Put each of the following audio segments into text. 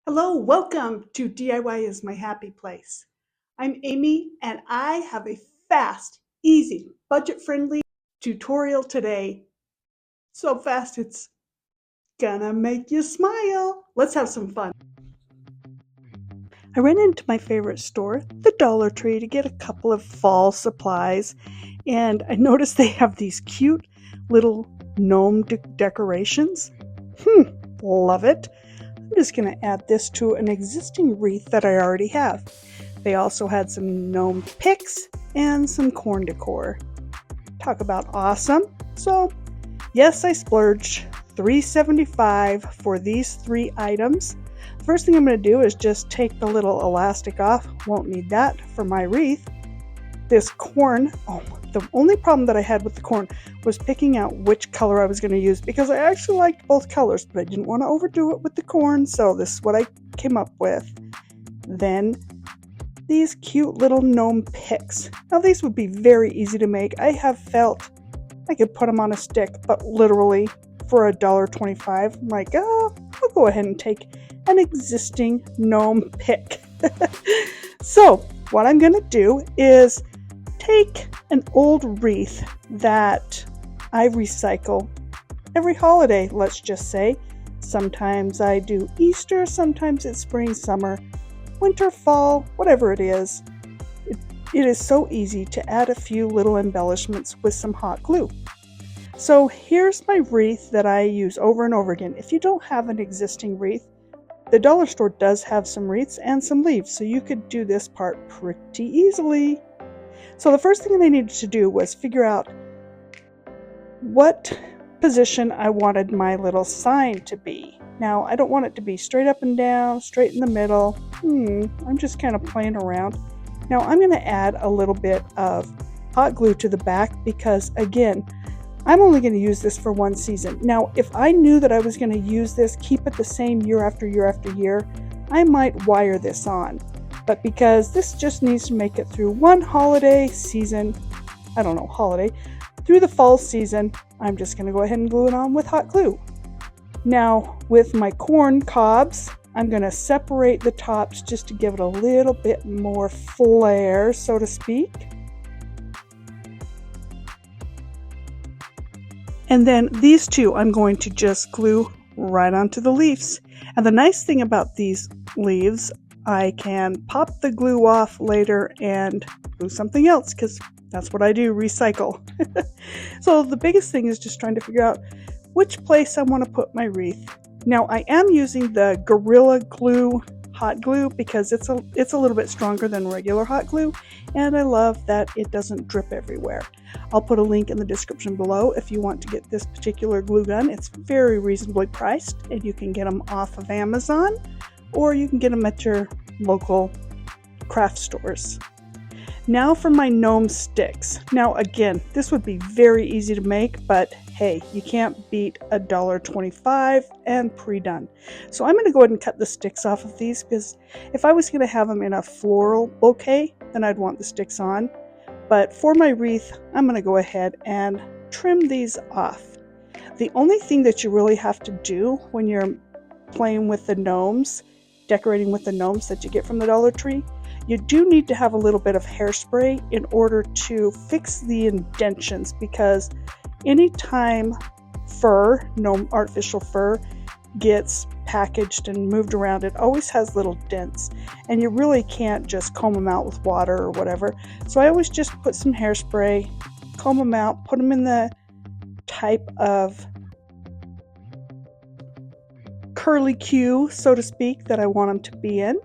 Hello, welcome to DIY is my happy place. I'm Amy and I have a fast, easy, budget-friendly tutorial today. So fast it's gonna make you smile. Let's have some fun. I ran into my favorite store, the Dollar Tree, to get a couple of fall supplies, and I noticed they have these cute little gnome decorations. Love it. I'm just going to add this to an existing wreath that I already have. They also had some gnome picks and some corn decor. Talk about awesome. So, yes, I splurged $3.75 for these 3 items. First thing I'm going to do is just take the little elastic off. Won't need that for my wreath. This corn, the only problem that I had with the corn was picking out which color I was going to use, because I actually liked both colors, but I didn't want to overdo it with the corn, so this is what I came up with. Then these cute little gnome picks. Now these would be very easy to make. I have felt I could put them on a stick, but literally for $1.25, I'm like, I'll go ahead and take an existing gnome pick. So what I'm going to do is take an old wreath that I recycle every holiday, let's just say. Sometimes I do Easter, sometimes it's spring, summer, winter, fall, whatever it is. It is so easy to add a few little embellishments with some hot glue. So here's my wreath that I use over and over again. If you don't have an existing wreath, the dollar store does have some wreaths and some leaves, so you could do this part pretty easily. So the first thing I needed to do was figure out what position I wanted my little sign to be. Now, I don't want it to be straight up and down, straight in the middle. I'm just kind of playing around. Now, I'm going to add a little bit of hot glue to the back because, again, I'm only going to use this for one season. Now, if I knew that I was going to use this, keep it the same year after year after year, I might wire this on. But because this just needs to make it through one holiday season, through the fall season, I'm just going to go ahead and glue it on with hot glue. Now, with my corn cobs, I'm going to separate the tops just to give it a little bit more flair, so to speak. And then these two I'm going to just glue right onto the leaves. And the nice thing about these leaves, I can pop the glue off later and glue something else, because that's what I do, recycle. So the biggest thing is just trying to figure out which place I want to put my wreath. Now I am using the Gorilla Glue hot glue because it's a little bit stronger than regular hot glue, and I love that it doesn't drip everywhere. I'll put a link in the description below if you want to get this particular glue gun. It's very reasonably priced, and you can get them off of Amazon, or you can get them at your local craft stores. Now for my gnome sticks. Now again, this would be very easy to make, but hey, you can't beat $1.25 and pre-done. So I'm going to go ahead and cut the sticks off of these, because if I was going to have them in a floral bouquet, then I'd want the sticks on. But for my wreath, I'm going to go ahead and trim these off. The only thing that you really have to do when you're playing with the gnomes, decorating with the gnomes that you get from the Dollar Tree, you do need to have a little bit of hairspray in order to fix the indentions, because anytime artificial fur gets packaged and moved around, it always has little dents, and you really can't just comb them out with water or whatever. So I always just put some hairspray, comb them out, put them in the type of curly Q, so to speak, that I want them to be in,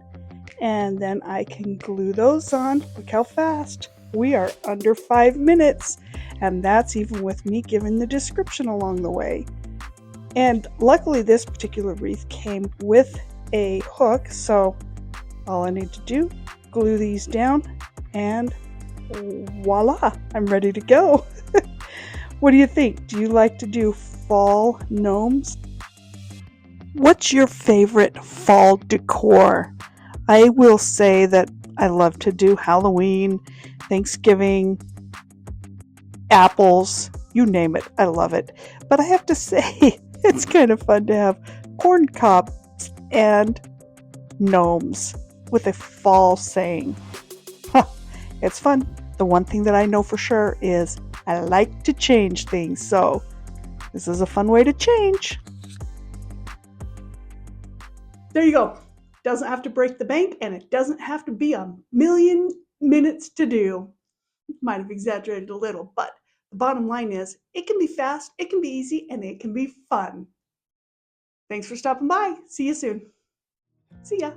and then I can glue those on. Look how fast. We are under 5 minutes, and that's even with me giving the description along the way. And luckily this particular wreath came with a hook, so all I need to do, glue these down, and voila, I'm ready to go. What do you think? Do you like to do fall gnomes? What's your favorite fall decor? I will say that I love to do Halloween, Thanksgiving, apples, you name it. I love it. But I have to say, it's kind of fun to have corn cobs and gnomes with a fall saying. It's fun. The one thing that I know for sure is I like to change things, so this is a fun way to change. There you go. Doesn't have to break the bank, and it doesn't have to be a million minutes to do. Might have exaggerated a little, but the bottom line is it can be fast, it can be easy, and it can be fun. Thanks for stopping by. See you soon. See ya.